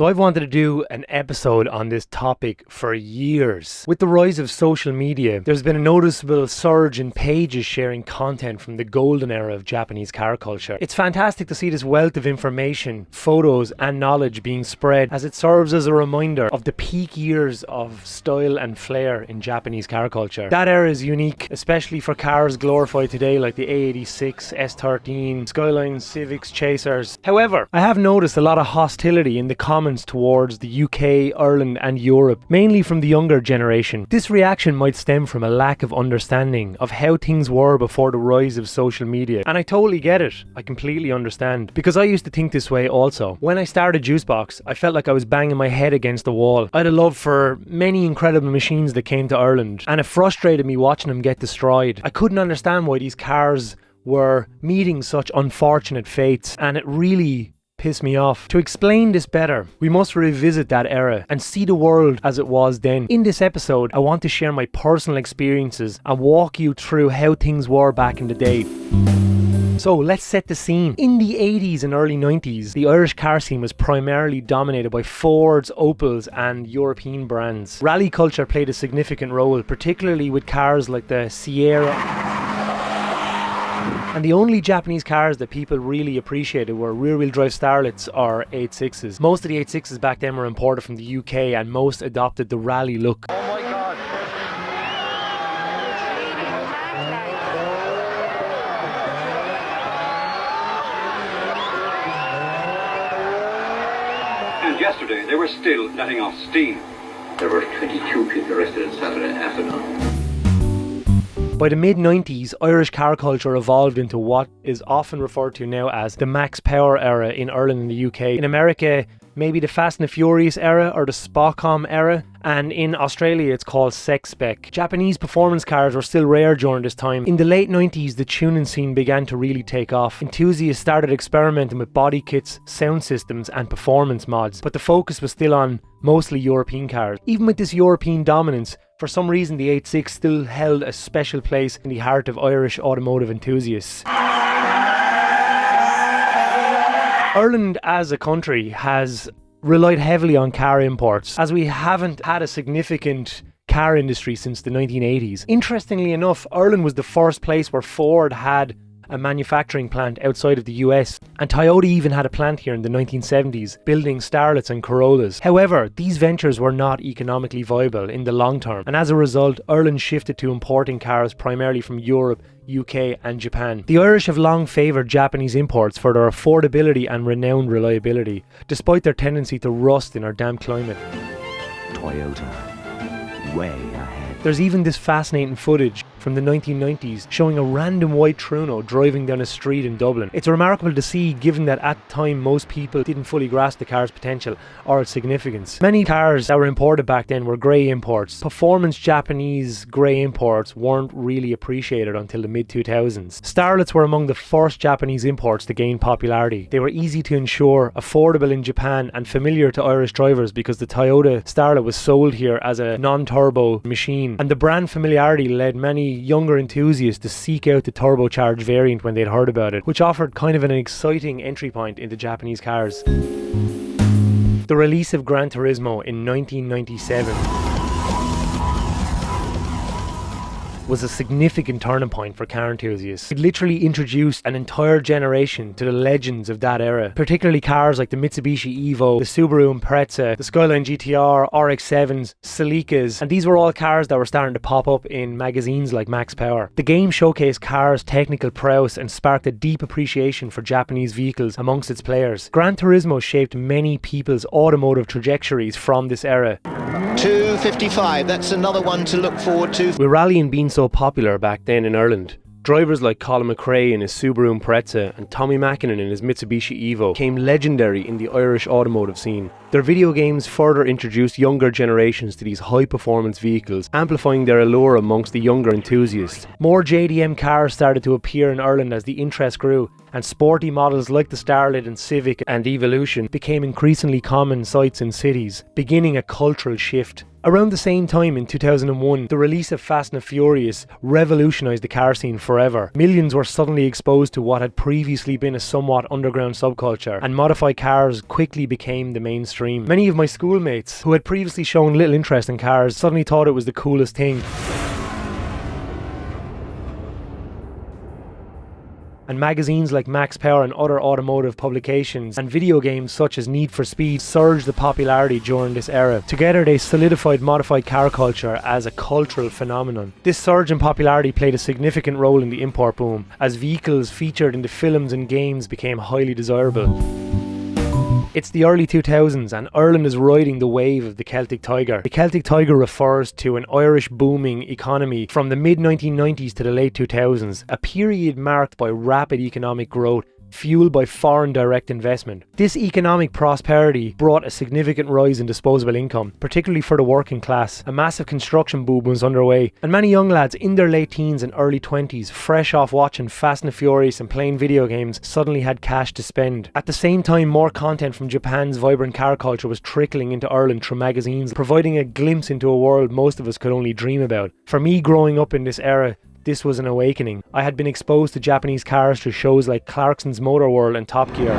So I've wanted to do an episode on this topic for years. With the rise of social media, there's been a noticeable surge in pages sharing content from the golden era of Japanese car culture. It's fantastic to see this wealth of information, photos and knowledge being spread, as it serves as a reminder of the peak years of style and flair in Japanese car culture. That era is unique, especially for cars glorified today like the A86, S13, Skyline, Civics, Chasers. However, I have noticed a lot of hostility in the comments towards the UK, Ireland and Europe, mainly from the younger generation. This reaction might stem from a lack of understanding of how things were before the rise of social media. And I totally get it. I completely understand. Because I used to think this way also. When I started Juicebox, I felt like I was banging my head against the wall. I had a love for many incredible machines that came to Ireland, and it frustrated me watching them get destroyed. I couldn't understand why these cars were meeting such unfortunate fates, and it really pissed me off. To explain this better, we must revisit that era and see the world as it was then. In this episode, I want to share my personal experiences and walk you through how things were back in the day. So let's set the scene. In the 80s and early 90s, the Irish car scene was primarily dominated by Fords, Opels and European brands. Rally culture played a significant role, particularly with cars like the Sierra. And the only Japanese cars that people really appreciated were rear-wheel drive Starlets or 86s. Most of the 86s back then were imported from the UK, and most adopted the rally look. Oh my god. And yesterday they were still letting off steam. There were 22 people arrested on Saturday afternoon. By the mid-90s, Irish car culture evolved into what is often referred to now as the Max Power era in Ireland and the UK. In America, maybe the Fast and the Furious era or the Spocom era, and in Australia it's called Sex Spec. Japanese performance cars were still rare during this time. In the late 90s, the tuning scene began to really take off. Enthusiasts started experimenting with body kits, sound systems and performance mods, but the focus was still on mostly European cars. Even with this European dominance, for some reason the 86 still held a special place in the heart of Irish automotive enthusiasts. Ireland as a country has relied heavily on car imports, as we haven't had a significant car industry since the 1980s. Interestingly enough, Ireland was the first place where Ford had a manufacturing plant outside of the US, and Toyota even had a plant here in the 1970s, building Starlets and Corollas. However, these ventures were not economically viable in the long term, and as a result, Ireland shifted to importing cars primarily from Europe, UK and Japan. The Irish have long favoured Japanese imports for their affordability and renowned reliability, despite their tendency to rust in our damp climate. Toyota, way ahead. There's even this fascinating footage from the 1990s showing a random white Truno driving down a street in Dublin. It's remarkable to see, given that at the time most people didn't fully grasp the car's potential or its significance. Many cars that were imported back then were grey imports. Performance Japanese grey imports weren't really appreciated until the mid-2000s. Starlets were among the first Japanese imports to gain popularity. They were easy to insure, affordable in Japan and familiar to Irish drivers because the Toyota Starlet was sold here as a non-turbo machine, and the brand familiarity led many younger enthusiasts to seek out the turbocharged variant when they'd heard about it, which offered kind of an exciting entry point into Japanese cars. The release of Gran Turismo in 1997 was a significant turning point for car enthusiasts. It literally introduced an entire generation to the legends of that era, particularly cars like the Mitsubishi Evo, the Subaru Impreza, the Skyline GTR, RX-7s, Celicas, and these were all cars that were starting to pop up in magazines like Max Power. The game showcased cars' technical prowess and sparked a deep appreciation for Japanese vehicles amongst its players. Gran Turismo shaped many people's automotive trajectories from this era. 255, that's another one to look forward to. With rallying being so popular back then in Ireland, drivers like Colin McRae in his Subaru Impreza and Tommy Mackinnon in his Mitsubishi Evo became legendary in the Irish automotive scene. Their video games further introduced younger generations to these high-performance vehicles, amplifying their allure amongst the younger enthusiasts. More JDM cars started to appear in Ireland as the interest grew, and sporty models like the Starlet and Civic and Evolution became increasingly common sights in cities, beginning a cultural shift. Around the same time in 2001, the release of Fast and Furious revolutionised the car scene forever. Millions were suddenly exposed to what had previously been a somewhat underground subculture, and modified cars quickly became the mainstream. Many of my schoolmates, who had previously shown little interest in cars, suddenly thought it was the coolest thing. And magazines like Max Power and other automotive publications and video games such as Need for Speed surged the popularity during this era. Together they solidified modified car culture as a cultural phenomenon. This surge in popularity played a significant role in the import boom, as vehicles featured in the films and games became highly desirable. It's the early 2000s and Ireland is riding the wave of the Celtic Tiger. The Celtic Tiger refers to an Irish booming economy from the mid-1990s to the late 2000s, a period marked by rapid economic growth fueled by foreign direct investment. This economic prosperity brought a significant rise in disposable income, particularly for the working class. A massive construction boom was underway, and many young lads in their late teens and early 20s, fresh off watching Fast and Furious and playing video games, suddenly had cash to spend. At the same time, more content from Japan's vibrant car culture was trickling into Ireland through magazines, providing a glimpse into a world most of us could only dream about. For me, growing up in this era, this was an awakening. I had been exposed to Japanese cars through shows like Clarkson's Motor World and Top Gear,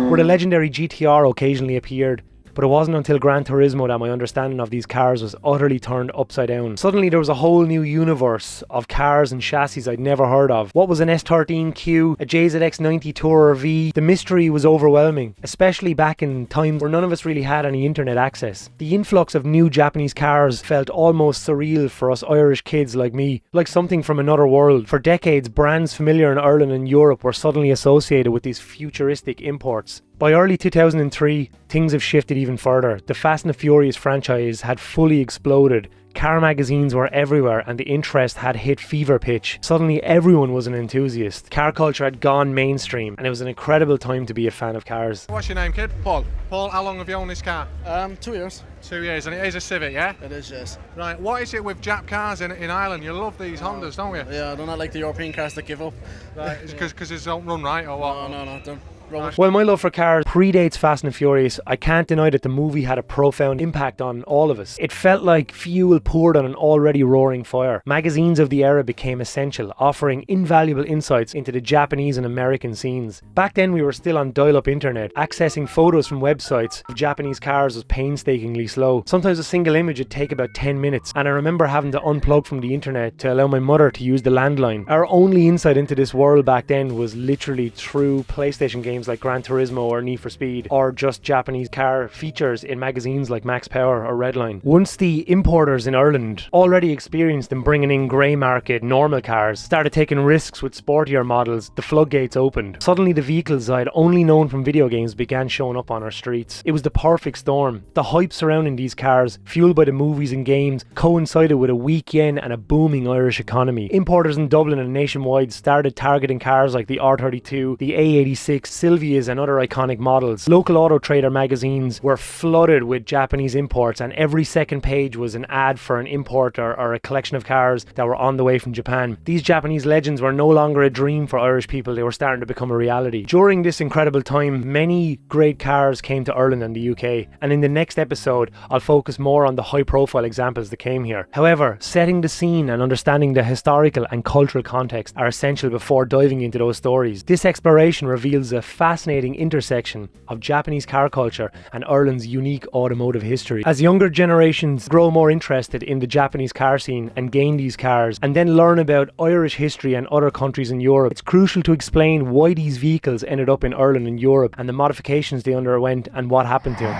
where the legendary GTR occasionally appeared. But it wasn't until Gran Turismo that my understanding of these cars was utterly turned upside down. Suddenly there was a whole new universe of cars and chassis I'd never heard of. What was an S13Q, a JZX90 Tourer V? The mystery was overwhelming, especially back in times where none of us really had any internet access. The influx of new Japanese cars felt almost surreal for us Irish kids like me, like something from another world. For decades, brands familiar in Ireland and Europe were suddenly associated with these futuristic imports. By early 2003, things have shifted even further. The Fast and the Furious franchise had fully exploded. Car magazines were everywhere and the interest had hit fever pitch. Suddenly everyone was an enthusiast. Car culture had gone mainstream and it was an incredible time to be a fan of cars. What's your name, kid? Paul. Paul, how long have you owned this car? 2 years. 2 years, and it is a Civic, yeah? It is, yes. Right, what is it with Jap cars in Ireland? You love these Hondas, don't you? Yeah, I do not like the European cars that give up. Right, it's because they don't run right, or what? No, don't. Rubbish. While my love for cars predates Fast and Furious, I can't deny that the movie had a profound impact on all of us. It felt like fuel poured on an already roaring fire. Magazines of the era became essential, offering invaluable insights into the Japanese and American scenes. Back then we were still on dial-up internet. Accessing photos from websites of Japanese cars was painstakingly slow. Sometimes a single image would take about 10 minutes, and I remember having to unplug from the internet to allow my mother to use the landline. Our only insight into this world back then was literally through PlayStation games like Gran Turismo or Need for Speed, or just Japanese car features in magazines like Max Power or Redline. Once the importers in Ireland, already experienced in bringing in grey market normal cars, started taking risks with sportier models, the floodgates opened. Suddenly the vehicles I had only known from video games began showing up on our streets. It was the perfect storm. The hype surrounding these cars, fueled by the movies and games, coincided with a weak yen and a booming Irish economy. Importers in Dublin and nationwide started targeting cars like the R32, the A86, Sylvias and other iconic models. Local Auto Trader magazines were flooded with Japanese imports, and every second page was an ad for an importer or a collection of cars that were on the way from Japan. These Japanese legends were no longer a dream for Irish people, they were starting to become a reality. During this incredible time, many great cars came to Ireland and the UK, and in the next episode I'll focus more on the high profile examples that came here. However, setting the scene and understanding the historical and cultural context are essential before diving into those stories. This exploration reveals a fascinating intersection of Japanese car culture and Ireland's unique automotive history. As younger generations grow more interested in the Japanese car scene and gain these cars, and then learn about Irish history and other countries in Europe, it's crucial to explain why these vehicles ended up in Ireland and Europe and the modifications they underwent and what happened to them.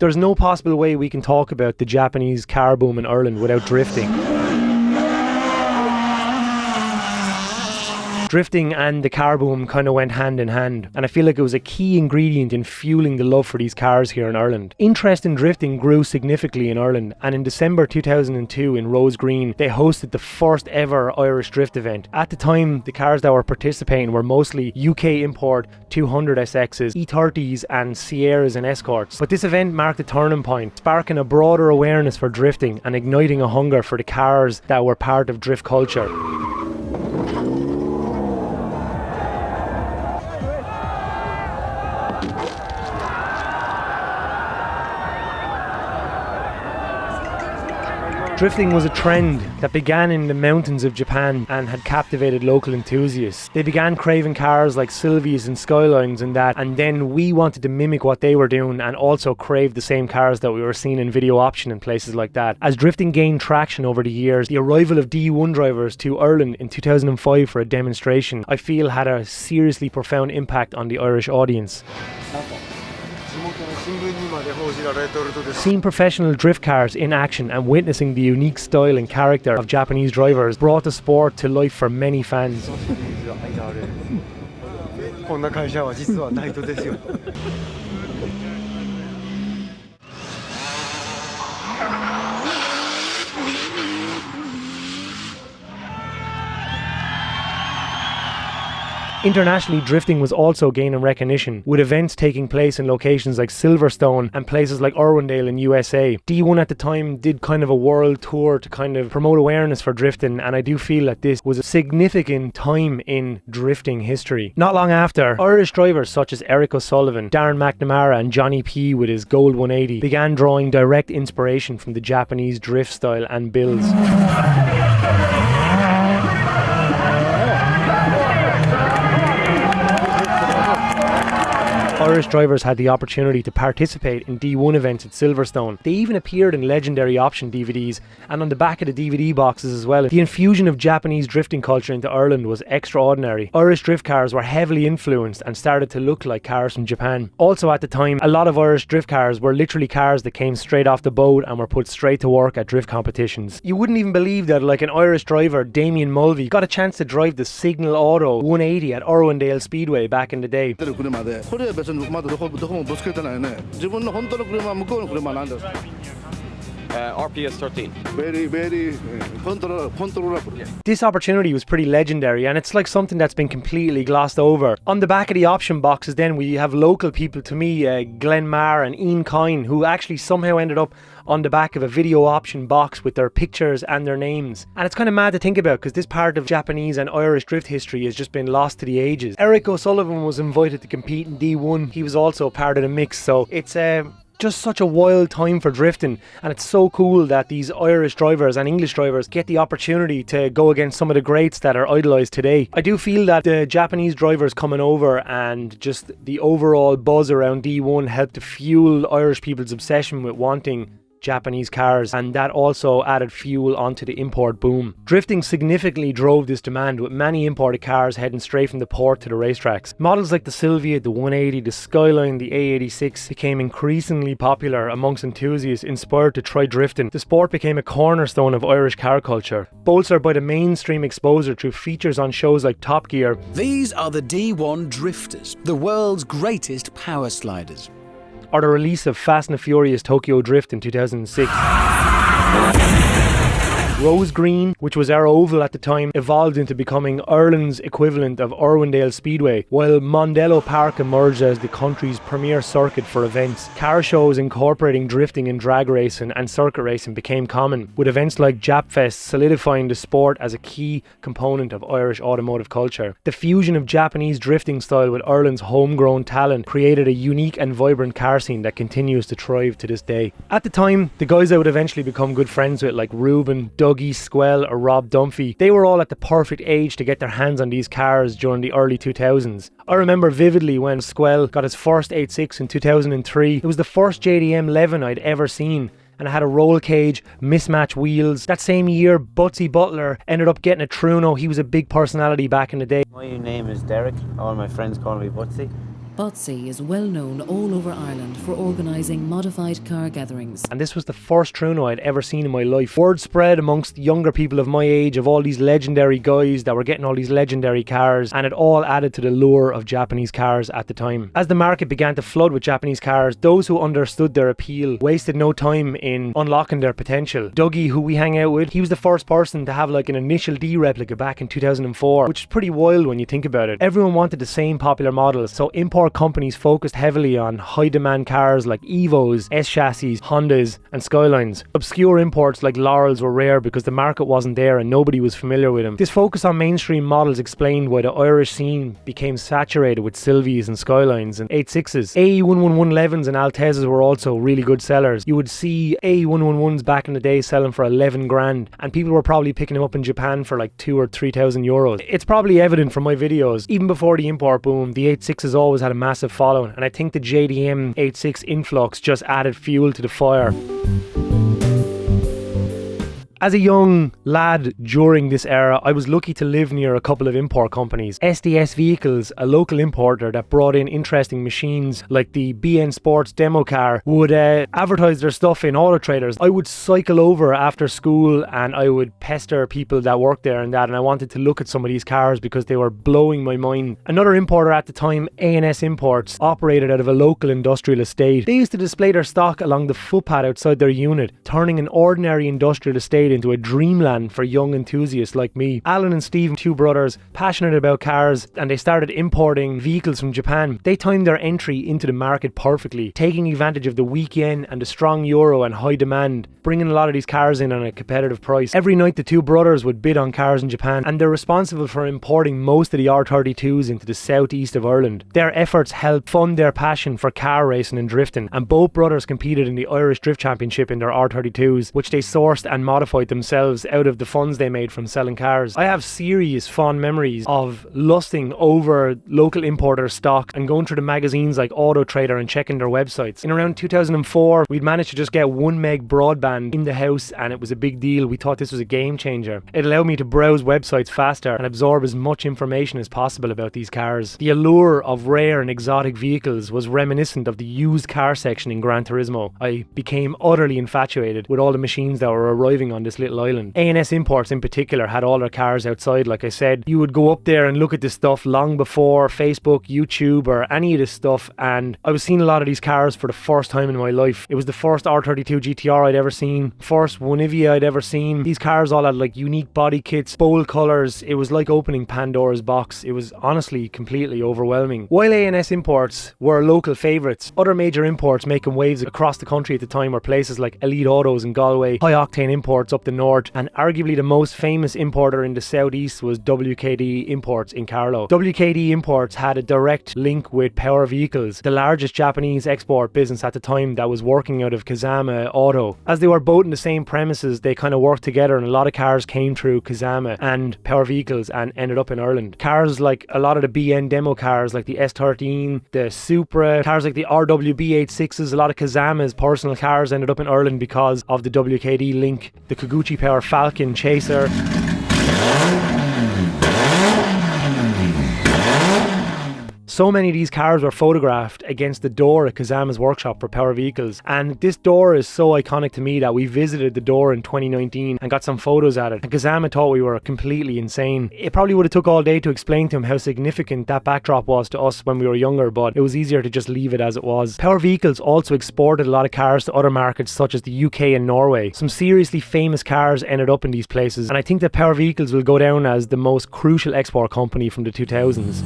There's no possible way we can talk about the Japanese car boom in Ireland without drifting. Drifting and the car boom kind of went hand in hand, and I feel like it was a key ingredient in fueling the love for these cars here in Ireland. Interest in drifting grew significantly in Ireland, and in December 2002 in Rose Green they hosted the first ever Irish drift event. At the time, the cars that were participating were mostly UK import 200SXs, E30s and Sierras and Escorts. But this event marked a turning point, sparking a broader awareness for drifting and igniting a hunger for the cars that were part of drift culture. Drifting was a trend that began in the mountains of Japan and had captivated local enthusiasts. They began craving cars like Sylvias and Skylines and that, and then we wanted to mimic what they were doing and also crave the same cars that we were seeing in Video Option and places like that. As drifting gained traction over the years, the arrival of D1 drivers to Ireland in 2005 for a demonstration, I feel had a seriously profound impact on the Irish audience. Seeing professional drift cars in action and witnessing the unique style and character of Japanese drivers brought the sport to life for many fans. Internationally, drifting was also gaining recognition, with events taking place in locations like Silverstone and places like Irwindale in USA. D1 at the time did kind of a world tour to kind of promote awareness for drifting, and I do feel that this was a significant time in drifting history. Not long after, Irish drivers such as Eric O'Sullivan, Darren McNamara and Johnny P with his Gold 180 began drawing direct inspiration from the Japanese drift style and builds. Irish drivers had the opportunity to participate in D1 events at Silverstone. They even appeared in legendary option DVDs and on the back of the DVD boxes as well. The infusion of Japanese drifting culture into Ireland was extraordinary. Irish drift cars were heavily influenced and started to look like cars from Japan. Also at the time, a lot of Irish drift cars were literally cars that came straight off the boat and were put straight to work at drift competitions. You wouldn't even believe that like an Irish driver, Damien Mulvey, got a chance to drive the Signal Auto 180 at Irwindale Speedway back in the day. RPS 13. This opportunity was pretty legendary, and it's like something that's been completely glossed over. On the back of the option boxes then we have local people to me, Glenn Marr and Ian Kine, who actually somehow ended up on the back of a Video Option box with their pictures and their names. And it's kind of mad to think about because this part of Japanese and Irish drift history has just been lost to the ages. Eric O'Sullivan was invited to compete in D1. He was also part of the mix, so it's just such a wild time for drifting, and it's so cool that these Irish drivers and English drivers get the opportunity to go against some of the greats that are idolised today. I do feel that the Japanese drivers coming over and just the overall buzz around D1 helped to fuel Irish people's obsession with wanting Japanese cars, and that also added fuel onto the import boom. Drifting significantly drove this demand, with many imported cars heading straight from the port to the racetracks. Models like the Sylvia, the 180, the Skyline, the A86 became increasingly popular amongst enthusiasts inspired to try drifting. The sport became a cornerstone of Irish car culture, bolstered by the mainstream exposure through features on shows like Top Gear. These are the D1 Drifters, the world's greatest power sliders. Or the release of Fast and Furious Tokyo Drift in 2006. Rose Green, which was our oval at the time, evolved into becoming Ireland's equivalent of Irwindale Speedway, while Mondello Park emerged as the country's premier circuit for events. Car shows incorporating drifting and drag racing and circuit racing became common, with events like Japfest solidifying the sport as a key component of Irish automotive culture. The fusion of Japanese drifting style with Ireland's homegrown talent created a unique and vibrant car scene that continues to thrive to this day. At the time, the guys I would eventually become good friends with, like Ruben, Dougie, Squell or Rob Dunphy, they were all at the perfect age to get their hands on these cars during the early 2000s. I remember vividly when Squell got his first 86 in 2003. It was the first JDM 11 I'd ever seen, and it had a roll cage, mismatched wheels. That same year, Butsy Butler ended up getting a Truno. He was a big personality back in the day. My name is Derek. All my friends call me Butsy. Butsy is well known all over Ireland for organising modified car gatherings. And this was the first Truno I'd ever seen in my life. Word spread amongst younger people of my age of all these legendary guys that were getting all these legendary cars, and it all added to the lure of Japanese cars at the time. As the market began to flood with Japanese cars, those who understood their appeal wasted no time in unlocking their potential. Dougie, who we hang out with, he was the first person to have like an initial D replica back in 2004, which is pretty wild when you think about it. Everyone wanted the same popular models, so import import companies focused heavily on high-demand cars like Evos, S-chassis, Hondas and Skylines. Obscure imports like Laurels were rare because the market wasn't there and nobody was familiar with them. This focus on mainstream models explained why the Irish scene became saturated with Sylvias and Skylines and 86s. AE11111s and Altezas were also really good sellers. You would see AE111s back in the day selling for 11 grand and people were probably picking them up in Japan for like 2,000 or 3,000 euros. It's probably evident from my videos, even before the import boom, the 86s always had a massive following, and I think the JDM 86 influx just added fuel to the fire. As a young lad during this era, I was lucky to live near a couple of import companies. SDS Vehicles, a local importer that brought in interesting machines like the BN Sports demo car, would advertise their stuff in Auto Traders. I would cycle over after school and I would pester people that worked there and I wanted to look at some of these cars because they were blowing my mind. Another importer at the time, A&S Imports, operated out of a local industrial estate. They used to display their stock along the footpath outside their unit, turning an ordinary industrial estate into a dreamland for young enthusiasts like me. Alan and Steve, two brothers, passionate about cars, and they started importing vehicles from Japan. They timed their entry into the market perfectly, taking advantage of the weak yen and the strong euro and high demand, bringing a lot of these cars in on a competitive price. Every night the two brothers would bid on cars in Japan, and they're responsible for importing most of the R32s into the southeast of Ireland. Their efforts helped fund their passion for car racing and drifting, and both brothers competed in the Irish Drift Championship in their R32s, which they sourced and modified themselves out of the funds they made from selling cars. I have serious fond memories of lusting over local importer stock and going through the magazines like Auto Trader and checking their websites. In around 2004, we'd managed to just get 1 meg broadband in the house, and it was a big deal. We thought this was a game changer. It allowed me to browse websites faster and absorb as much information as possible about these cars. The allure of rare and exotic vehicles was reminiscent of the used car section in Gran Turismo. I became utterly infatuated with all the machines that were arriving on this little island. A&S Imports in particular had all their cars outside. Like I said, you would go up there and look at this stuff long before Facebook, YouTube or any of this stuff, and I was seeing a lot of these cars for the first time in my life. It was the first R32 GTR I'd ever seen, first Onivia I'd ever seen. These cars all had like unique body kits, bold colours. It was like opening Pandora's box. It was honestly completely overwhelming. While A&S Imports were local favourites, other major imports making waves across the country at the time were places like Elite Autos in Galway, High Octane Imports up the north, and arguably the most famous importer in the southeast was WKD Imports in Carlow. WKD Imports had a direct link with Power Vehicles, the largest Japanese export business at the time that was working out of Kazama Auto. As they were both in the same premises, they kind of worked together, and a lot of cars came through Kazama and Power Vehicles and ended up in Ireland. Cars like a lot of the BN demo cars like the S13, the Supra, cars like the RWB 86s, a lot of Kazama's personal cars ended up in Ireland because of the WKD link. The Koguchi Power Falcon Chaser. So many of these cars were photographed against the door at Kazama's workshop for Power Vehicles, and this door is so iconic to me that we visited the door in 2019 and got some photos at it, and Kazama thought we were completely insane. It probably would have took all day to explain to him how significant that backdrop was to us when we were younger, but it was easier to just leave it as it was. Power Vehicles also exported a lot of cars to other markets such as the UK and Norway. Some seriously famous cars ended up in these places, and I think that Power Vehicles will go down as the most crucial export company from the 2000s.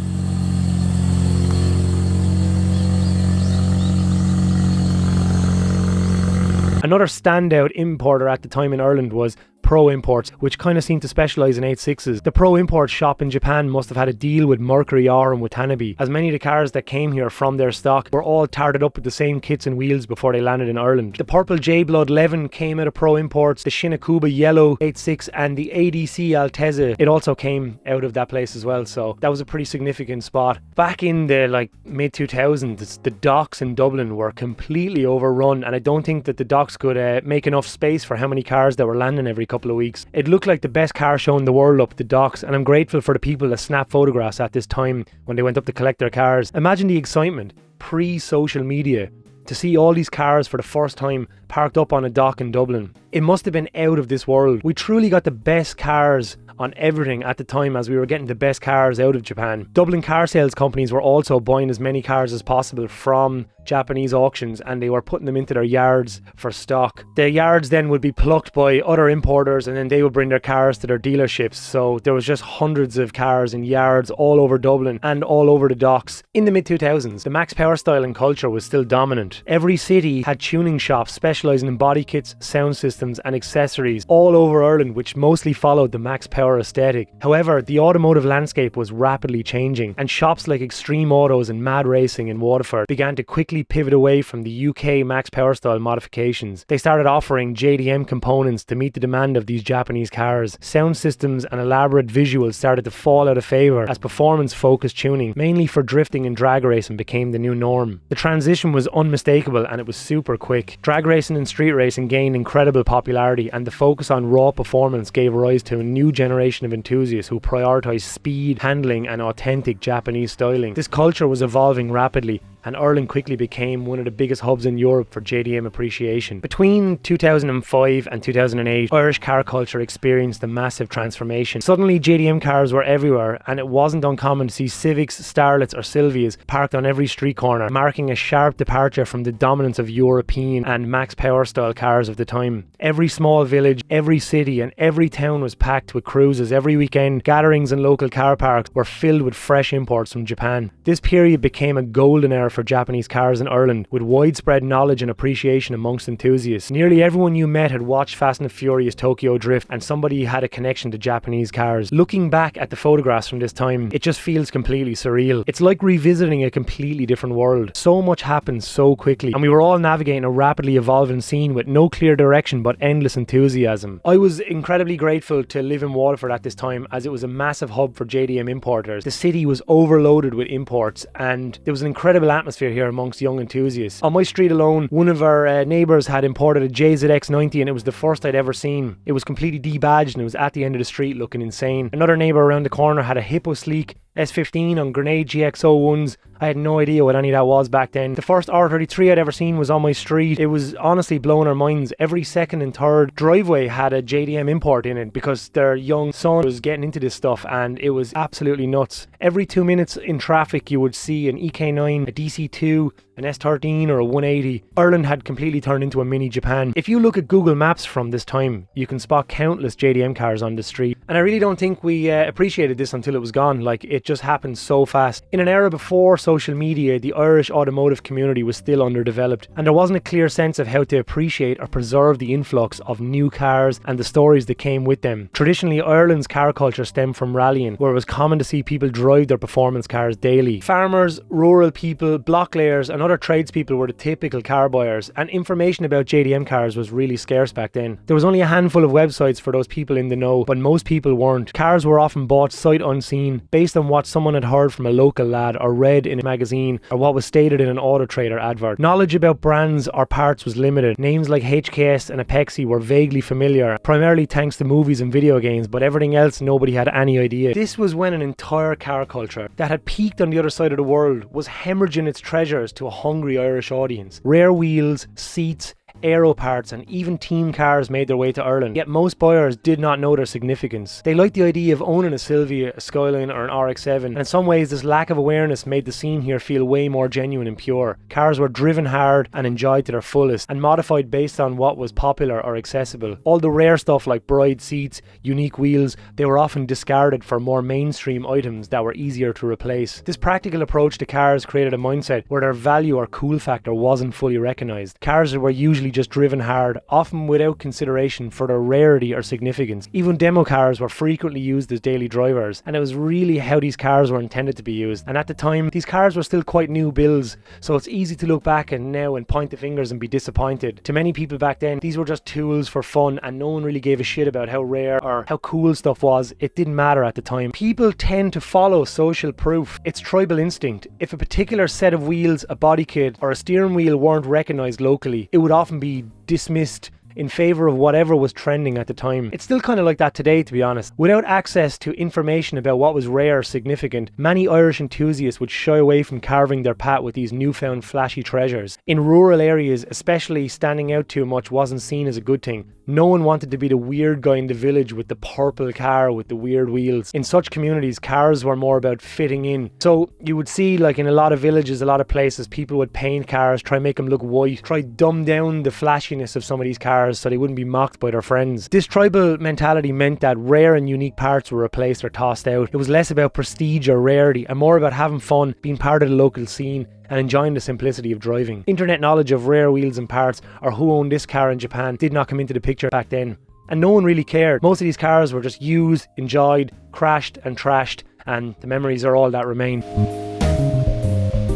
Another standout importer at the time in Ireland was Pro Imports, which kind of seemed to specialise in 86s. The Pro Imports shop in Japan must have had a deal with Mercury R and Watanabe, as many of the cars that came here from their stock were all tarted up with the same kits and wheels before they landed in Ireland. The purple J-Blood Levin came out of Pro Imports, the Shinakuba Yellow 86 and the ADC Altezza, it also came out of that place as well, so that was a pretty significant spot. Back in the mid-2000s, the docks in Dublin were completely overrun, and I don't think that the docks could make enough space for how many cars that were landing every couple of weeks. It looked like the best car show in the world up at the docks, and I'm grateful for the people that snapped photographs at this time when they went up to collect their cars. Imagine the excitement pre-social media to see all these cars for the first time parked up on a dock in Dublin. It must have been out of this world. We truly got the best cars on everything at the time, as we were getting the best cars out of Japan. Dublin car sales companies were also buying as many cars as possible from Japanese auctions, and they were putting them into their yards for stock. The yards then would be plucked by other importers, and then they would bring their cars to their dealerships. So there was just hundreds of cars in yards all over Dublin and all over the docks. In the mid-2000s, the Max Power styling culture was still dominant. Every city had tuning shops specialising in body kits, sound systems and accessories all over Ireland, which mostly followed the Max Power aesthetic. However, the automotive landscape was rapidly changing, and shops like Extreme Autos and Mad Racing in Waterford began to quickly pivot away from the UK Max Power style modifications. They started offering JDM components to meet the demand of these Japanese cars. Sound systems and elaborate visuals started to fall out of favour as performance-focused tuning, mainly for drifting and drag racing, became the new norm. The transition was unmistakable, and it was super quick. Drag racing and street racing gained incredible popularity, and the focus on raw performance gave rise to a new generation of enthusiasts who prioritised speed, handling and authentic Japanese styling. This culture was evolving rapidly, and Ireland quickly became one of the biggest hubs in Europe for JDM appreciation. Between 2005 and 2008, Irish car culture experienced a massive transformation. Suddenly JDM cars were everywhere, and it wasn't uncommon to see Civics, Starlets or Silvias parked on every street corner, marking a sharp departure from the dominance of European and Max Power style cars of the time. Every small village, every city and every town was packed with cruises. Every weekend, gatherings in local car parks were filled with fresh imports from Japan. This period became a golden era for Japanese cars in Ireland, with widespread knowledge and appreciation amongst enthusiasts. Nearly everyone you met had watched Fast and Furious Tokyo Drift, and somebody had a connection to Japanese cars. Looking back at the photographs from this time, it just feels completely surreal. It's like revisiting a completely different world. So much happened so quickly, and we were all navigating a rapidly evolving scene with no clear direction but endless enthusiasm. I was incredibly grateful to live in Waterford at this time, as it was a massive hub for JDM importers. The city was overloaded with imports, and there was an incredible atmosphere here amongst young enthusiasts. On my street alone, one of our neighbours had imported a JZX90, and it was the first I'd ever seen. It was completely debadged and it was at the end of the street looking insane. Another neighbour around the corner had a Hippo Sleek S15 on Grenade GX01s. I had no idea what any of that was back then. The first R33 I'd ever seen was on my street. It was honestly blowing our minds. Every second and third driveway had a JDM import in it because their young son was getting into this stuff, and it was absolutely nuts. Every 2 minutes in traffic you would see an EK9, a DC2, an S13 or a 180. Ireland had completely turned into a mini Japan. If you look at Google Maps from this time, you can spot countless JDM cars on the street. And I really don't think we appreciated this until it was gone. Like, it just happened so fast. In an era before social media, the Irish automotive community was still underdeveloped, and there wasn't a clear sense of how to appreciate or preserve the influx of new cars and the stories that came with them. Traditionally, Ireland's car culture stemmed from rallying, where it was common to see people drive their performance cars daily. Farmers, rural people, block layers and other tradespeople were the typical car buyers, and information about JDM cars was really scarce back then. There was only a handful of websites for those people in the know, but most people weren't. Cars were often bought sight unseen, based on what someone had heard from a local lad or read in a magazine, or what was stated in an Auto Trader advert. Knowledge about brands or parts was limited. Names like HKS and Apexi were vaguely familiar, primarily thanks to movies and video games, but everything else nobody had any idea. This was when an entire car culture that had peaked on the other side of the world was hemorrhaging its treasures to a hungry Irish audience. Rare wheels, seats, aero parts and even team cars made their way to Ireland, yet most buyers did not know their significance. They liked the idea of owning a Silvia, a Skyline or an RX-7, and in some ways this lack of awareness made the scene here feel way more genuine and pure. Cars were driven hard and enjoyed to their fullest, and modified based on what was popular or accessible. All the rare stuff like bride seats, unique wheels, they were often discarded for more mainstream items that were easier to replace. This practical approach to cars created a mindset where their value or cool factor wasn't fully recognised. Cars were usually just driven hard, often without consideration for their rarity or significance. Even demo cars were frequently used as daily drivers, and it was really how these cars were intended to be used. And at the time, these cars were still quite new builds, so it's easy to look back and now and point the fingers and be disappointed. To many people back then, these were just tools for fun, and no one really gave a shit about how rare or how cool stuff was. It didn't matter at the time. People tend to follow social proof. It's tribal instinct. If a particular set of wheels, a body kit or a steering wheel weren't recognised locally, it would often be dismissed, in favour of whatever was trending at the time. It's still kind of like that today, to be honest. Without access to information about what was rare or significant, many Irish enthusiasts would shy away from carving their path with these newfound flashy treasures. In rural areas, especially, standing out too much wasn't seen as a good thing. No one wanted to be the weird guy in the village with the purple car with the weird wheels. In such communities, cars were more about fitting in. So you would see, like in a lot of villages, a lot of places, people would paint cars, try and make them look white, try dumb down the flashiness of some of these cars so they wouldn't be mocked by their friends. This tribal mentality meant that rare and unique parts were replaced or tossed out. It was less about prestige or rarity and more about having fun, being part of the local scene, and enjoying the simplicity of driving. Internet knowledge of rare wheels and parts, or who owned this car in Japan, did not come into the picture back then. And no one really cared. Most of these cars were just used, enjoyed, crashed and trashed, and the memories are all that remain.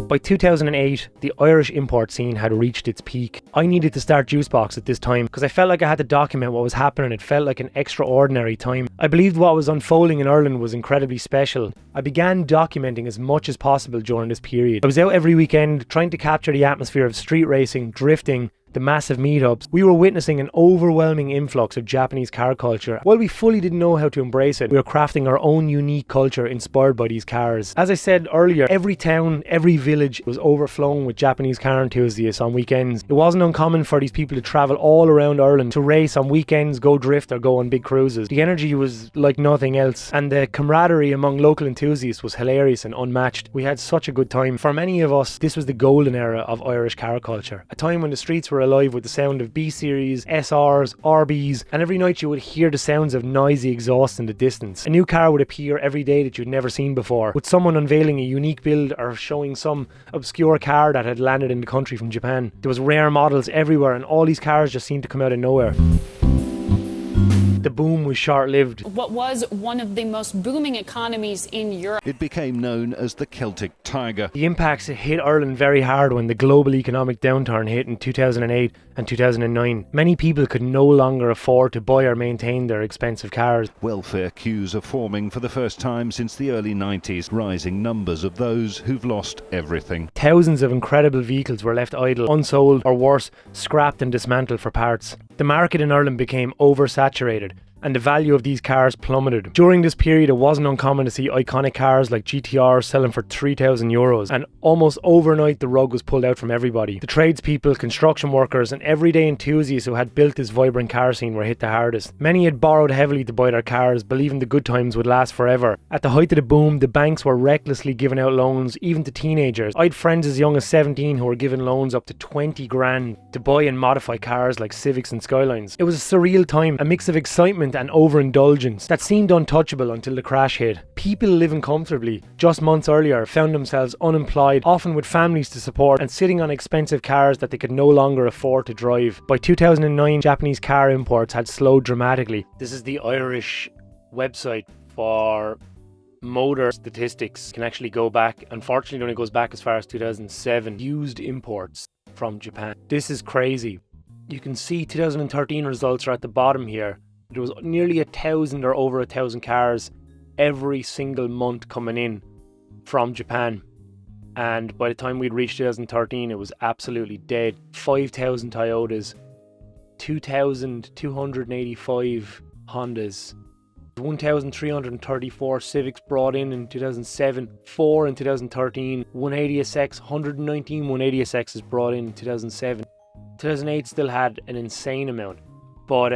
By 2008, the Irish import scene had reached its peak. I needed to start Juicebox at this time because I felt like I had to document what was happening. It felt like an extraordinary time. I believed what was unfolding in Ireland was incredibly special. I began documenting as much as possible during this period. I was out every weekend trying to capture the atmosphere of street racing, drifting, the massive meetups. We were witnessing an overwhelming influx of Japanese car culture. While we fully didn't know how to embrace it, we were crafting our own unique culture inspired by these cars. As I said earlier, every town, every village was overflowing with Japanese car enthusiasts on weekends. It wasn't uncommon for these people to travel all around Ireland to race on weekends, go drift or go on big cruises. The energy was like nothing else, and the camaraderie among local enthusiasts was hilarious and unmatched. We had such a good time. For many of us, this was the golden era of Irish car culture, a time when the streets were alive with the sound of B-Series, SRs, RBs, and every night you would hear the sounds of noisy exhaust in the distance. A new car would appear every day that you'd never seen before, with someone unveiling a unique build or showing some obscure car that had landed in the country from Japan. There was rare models everywhere, and all these cars just seemed to come out of nowhere. The boom was short-lived. What was one of the most booming economies in Europe. It became known as the Celtic Tiger. The impacts hit Ireland very hard when the global economic downturn hit in 2008 and 2009. Many people could no longer afford to buy or maintain their expensive cars. Welfare queues are forming for the first time since the early 90s, rising numbers of those who've lost everything. Thousands of incredible vehicles were left idle, unsold, or worse, scrapped and dismantled for parts. The market in Ireland became oversaturated, and the value of these cars plummeted. During this period, it wasn't uncommon to see iconic cars like GTR selling for €3,000, and almost overnight the rug was pulled out from everybody. The tradespeople, construction workers, and everyday enthusiasts who had built this vibrant car scene were hit the hardest. Many had borrowed heavily to buy their cars, believing the good times would last forever. At the height of the boom, the banks were recklessly giving out loans, even to teenagers. I had friends as young as 17 who were given loans up to 20 grand to buy and modify cars like Civics and Skylines. It was a surreal time, a mix of excitement and overindulgence that seemed untouchable until the crash hit. People living comfortably just months earlier found themselves unemployed, often with families to support, and sitting on expensive cars that they could no longer afford to drive. By 2009, Japanese car imports had slowed dramatically. This is the Irish website for motor statistics. Can actually go back, unfortunately it only goes back as far as 2007, used imports from Japan. This is crazy. You can see 2013 results are at the bottom here. There was nearly 1,000 or over 1,000 cars every single month coming in from Japan. And by the time we'd reached 2013, it was absolutely dead. 5,000 Toyotas, 2,285 Hondas, 1,334 Civics brought in 2007, 4 in 2013, 180SX, 119 180SXs brought in 2007. 2008 still had an insane amount, but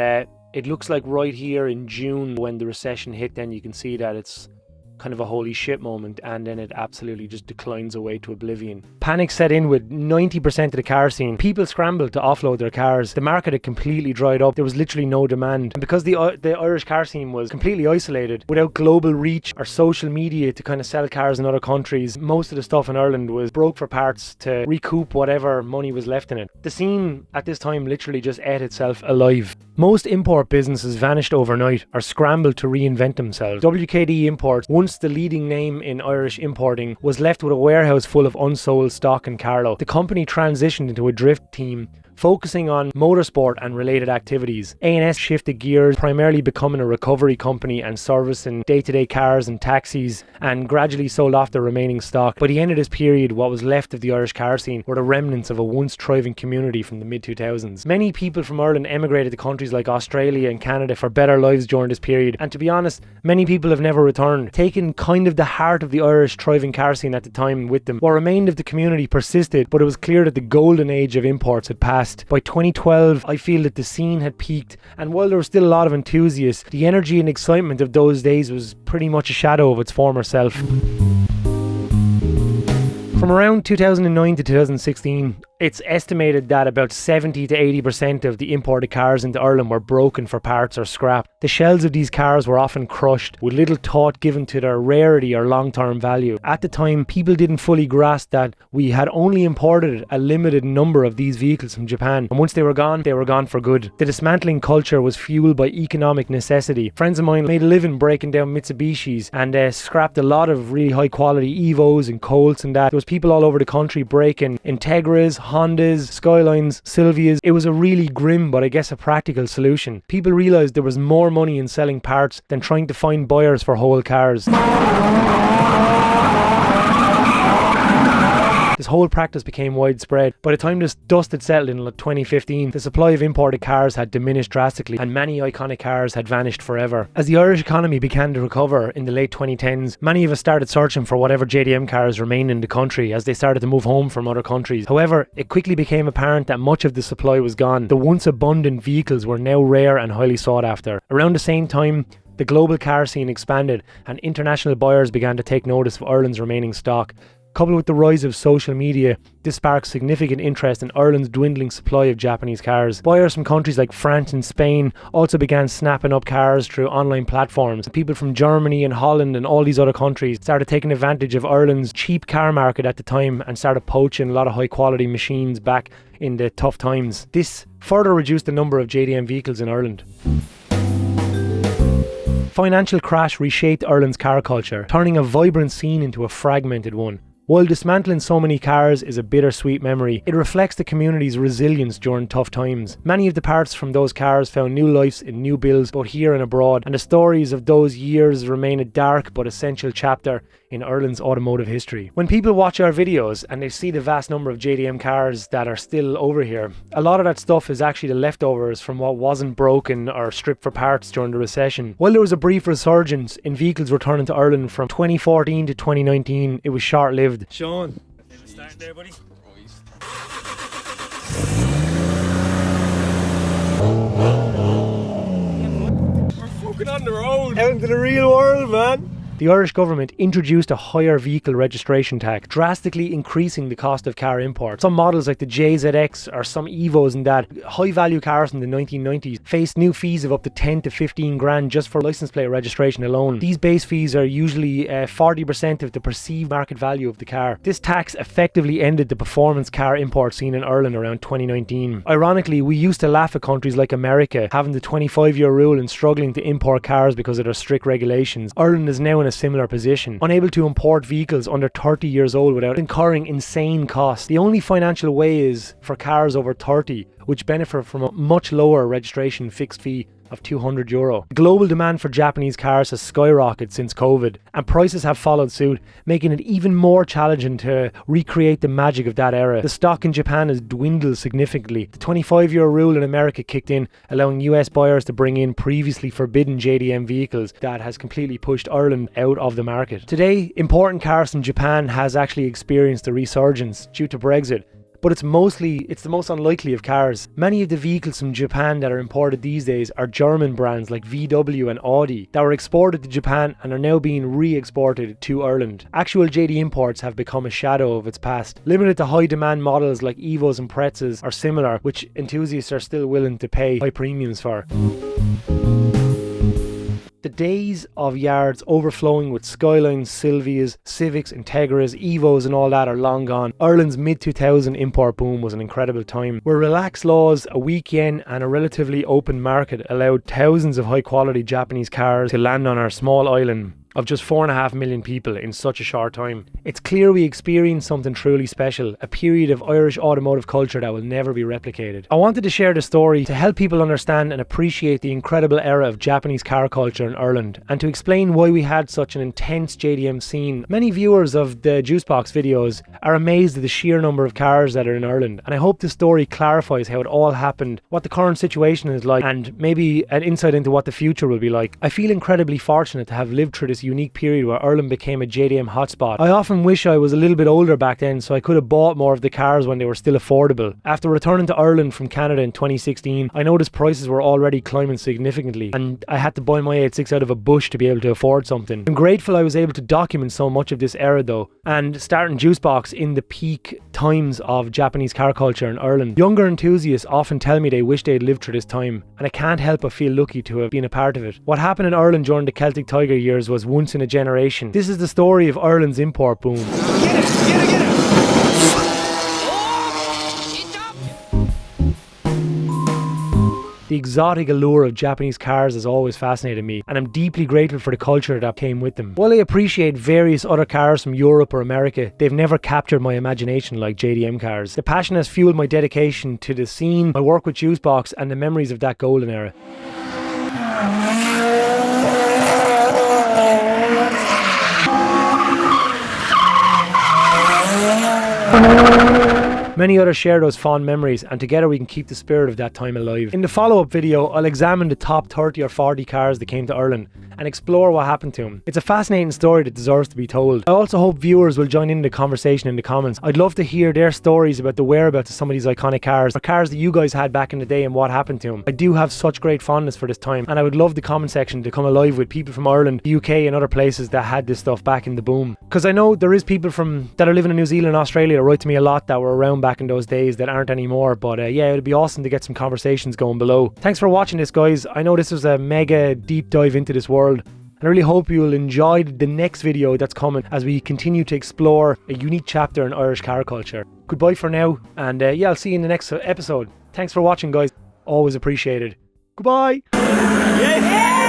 it looks like right here in June when the recession hit, then you can see that it's kind of a holy shit moment, and then it absolutely just declines away to oblivion. Panic set in with 90% of the car scene. People scrambled to offload their cars. The market had completely dried up. There was literally no demand. And because the Irish car scene was completely isolated, without global reach or social media to kind of sell cars in other countries, most of the stuff in Ireland was broke for parts to recoup whatever money was left in it. The scene at this time literally just ate itself alive. Most import businesses vanished overnight or scrambled to reinvent themselves. WKD Imports, once the leading name in Irish importing, was left with a warehouse full of unsold stock in Carlow. The company transitioned into a drift team focusing on motorsport and related activities. A&S shifted gears, primarily becoming a recovery company and servicing day-to-day cars and taxis, and gradually sold off the remaining stock. By the end of this period, what was left of the Irish car scene were the remnants of a once thriving community from the mid-2000s. Many people from Ireland emigrated to countries like Australia and Canada for better lives during this period, and to be honest, many people have never returned, taking kind of the heart of the Irish thriving car scene at the time with them. What remained of the community persisted, but it was clear that the golden age of imports had passed. By 2012, I feel that the scene had peaked, and while there was still a lot of enthusiasts, the energy and excitement of those days was pretty much a shadow of its former self. From around 2009 to 2016, it's estimated that about 70 to 80% of the imported cars into Ireland were broken for parts or scrapped. The shells of these cars were often crushed, with little thought given to their rarity or long-term value. At the time, people didn't fully grasp that we had only imported a limited number of these vehicles from Japan, and once they were gone for good. The dismantling culture was fueled by economic necessity. Friends of mine made a living breaking down Mitsubishis and scrapped a lot of really high-quality Evos and Colts and that. There was people all over the country breaking Integras, Hondas, Skylines, Silvias. It was a really grim but I guess a practical solution. People realised there was more money in selling parts than trying to find buyers for whole cars. This whole practice became widespread. By the time this dust had settled in 2015, the supply of imported cars had diminished drastically and many iconic cars had vanished forever. As the Irish economy began to recover in the late 2010s, many of us started searching for whatever JDM cars remained in the country as they started to move home from other countries. However, it quickly became apparent that much of the supply was gone. The once abundant vehicles were now rare and highly sought after. Around the same time, the global car scene expanded and international buyers began to take notice of Ireland's remaining stock. Coupled with the rise of social media, this sparked significant interest in Ireland's dwindling supply of Japanese cars. Buyers from countries like France and Spain also began snapping up cars through online platforms. People from Germany and Holland and all these other countries started taking advantage of Ireland's cheap car market at the time and started poaching a lot of high quality machines back in the tough times. This further reduced the number of JDM vehicles in Ireland. Financial crash reshaped Ireland's car culture, turning a vibrant scene into a fragmented one. While dismantling so many cars is a bittersweet memory, it reflects the community's resilience during tough times. Many of the parts from those cars found new lives in new builds both here and abroad, and the stories of those years remain a dark but essential chapter in Ireland's automotive history. When people watch our videos and they see the vast number of JDM cars that are still over here, a lot of that stuff is actually the leftovers from what wasn't broken or stripped for parts during the recession. While there was a brief resurgence in vehicles returning to Ireland from 2014 to 2019, it was short-lived. Sean, start there, buddy. We're fucking on the road. Out into the real world, man. The Irish government introduced a higher vehicle registration tax, drastically increasing the cost of car imports. Some models like the JZX or some Evos and that, high value cars in the 1990s, faced new fees of up to 10 to 15 grand just for license plate registration alone. These base fees are usually 40% of the perceived market value of the car. This tax effectively ended the performance car import scene in Ireland around 2019. Ironically, we used to laugh at countries like America having the 25-year rule and struggling to import cars because of their strict regulations. Ireland is now in a similar position, unable to import vehicles under 30 years old without incurring insane costs. The only financial way is for cars over 30, which benefit from a much lower registration fixed fee of €200. Global demand for Japanese cars has skyrocketed since COVID, and prices have followed suit, making it even more challenging to recreate the magic of that era. The stock in Japan has dwindled significantly. The 25-year rule in America kicked in, allowing US buyers to bring in previously forbidden JDM vehicles. That has completely pushed Ireland out of the market. Today, importing cars from Japan has actually experienced a resurgence due to Brexit, but it's the most unlikely of cars. Many of the vehicles from Japan that are imported these days are German brands like VW and Audi that were exported to Japan and are now being re-exported to Ireland. Actual JD imports have become a shadow of its past, limited to high demand models like Evos and Pretzas or similar, which enthusiasts are still willing to pay high premiums for. The days of yards overflowing with Skylines, Silvias, Civics, Integras, Evos and all that are long gone. Ireland's mid-2000 import boom was an incredible time, where relaxed laws, a weak yen and a relatively open market allowed thousands of high-quality Japanese cars to land on our small island of just 4.5 million people in such a short time. It's clear we experienced something truly special, a period of Irish automotive culture that will never be replicated. I wanted to share the story to help people understand and appreciate the incredible era of Japanese car culture in Ireland, and to explain why we had such an intense JDM scene. Many viewers of the Juicebox videos are amazed at the sheer number of cars that are in Ireland, and I hope this story clarifies how it all happened, what the current situation is like, and maybe an insight into what the future will be like. I feel incredibly fortunate to have lived through this unique period where Ireland became a JDM hotspot. I often wish I was a little bit older back then so I could have bought more of the cars when they were still affordable. After returning to Ireland from Canada in 2016, I noticed prices were already climbing significantly, and I had to buy my 86 out of a bush to be able to afford something. I'm grateful I was able to document so much of this era though, and starting Juicebox in the peak times of Japanese car culture in Ireland. Younger enthusiasts often tell me they wish they'd lived through this time, and I can't help but feel lucky to have been a part of it. What happened in Ireland during the Celtic Tiger years was once in a generation. This is the story of Ireland's import boom. The exotic allure of Japanese cars has always fascinated me, and I'm deeply grateful for the culture that came with them. While I appreciate various other cars from Europe or America, they've never captured my imagination like JDM cars. The passion has fueled my dedication to the scene, my work with Juicebox, and the memories of that golden era. Many others share those fond memories, and together we can keep the spirit of that time alive. In the follow-up video, I'll examine the top 30 or 40 cars that came to Ireland and explore what happened to them. It's a fascinating story that deserves to be told. I also hope viewers will join in the conversation in the comments. I'd love to hear their stories about the whereabouts of some of these iconic cars, or cars that you guys had back in the day and what happened to them. I do have such great fondness for this time, and I would love the comment section to come alive with people from Ireland, the UK and other places that had this stuff back in the boom. Because I know there is people that are living in New Zealand and Australia that write to me a lot that were around back in those days that aren't anymore, but yeah, it'd be awesome to get some conversations going below. Thanks for watching this, guys. I know this was a mega deep dive into this world, and I really hope you will enjoy the next video that's coming as we continue to explore a unique chapter in Irish car culture. Goodbye for now, and yeah, I'll see you in the next episode. Thanks for watching, guys. Always appreciated. Goodbye. Yeah.